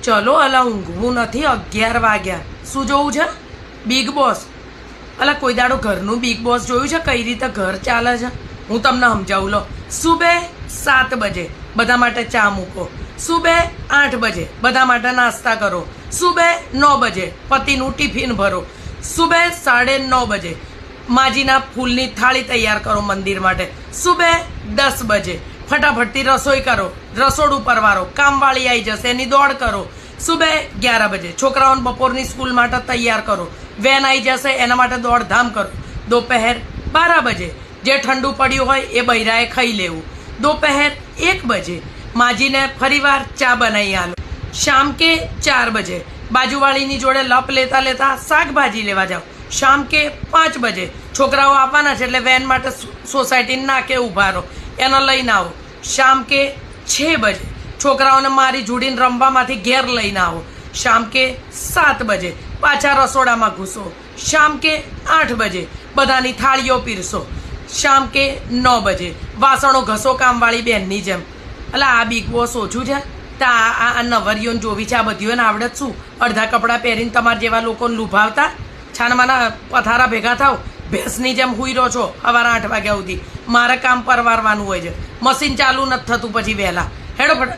ચલો અલા ઊંઘવું નથી, 11 વાગ્યા. શું જોવું છે? Big boss. અલા કોઈ દાડો ઘરનું બિગ બોસ જોયું છે? કઈ રીતે ઘર ચાલે છે હું તમને સમજાવું. લો, સુબે 7 બજે બધા માટે ચા મૂકો, સુબે 8 બજે બધા માટે નાસ્તા કરો, સુબે 9 બજે પતિનું ટિફિન ભરો, સુબે 9:30 બજે માજીના ફૂલની થાળી તૈયાર કરો મંદિર માટે, સુબે 10 બજે ફટાફટથી રસોઈ કરો, રસોડું પરવારો, કામવાળી આવી જશે એની દોડ કરો, સુબે 11 બજે છોકરાઓને બપોરની સ્કૂલ માટે તૈયાર કરો, વેન આવી જશે એના માટે દોડધામ કરો, દોપહેર 12 બજે જે ઠંડુ પડ્યું હોય એ બૈરાએ ખાઈ લેવું, દોપહેર 1 બજે માજીને ફરીવાર ચા બનાવી આલો, શામ કે 4 બજે બાજુવાળીની જોડે લપ લેતા લેતા શાકભાજી લેવા જાઓ, શામ કે 5 બજે છોકરાઓ આવવાના છે એટલે વેન માટે સોસાયટીના નાકે ઊભા રહો, એને લઈને આવો, શામ કે 6 બજે છોકરાઓને મારી જોડીને રમવામાંથી ઘેર લઈને આવો, શામ કે 7 બજે પાછા રસોડામાં ઘૂસો, શામ કે 8 બજે બધાની થાળીઓ પીરસો, શામ કે 9 બજે વાસણો ઘસો કામવાળી બહેનની જેમ. એટલે આ બિગ બોસ ઓછું છે? તો આ નવરીઓને જોવી છે આ બધીઓને આવડત શું? અડધા કપડાં પહેરીને તમારા જેવા લોકોને લુભાવતા છાનમાના પથારા ભેગા થાવ, ભેંસની જેમ હુઈ રહો છો સવારે 8 વાગ્યા સુધી. મારે કામ પરવારવાનું હોય છે, મશીન ચાલુ નથી થતું પછી વહેલા. હેડો ફટ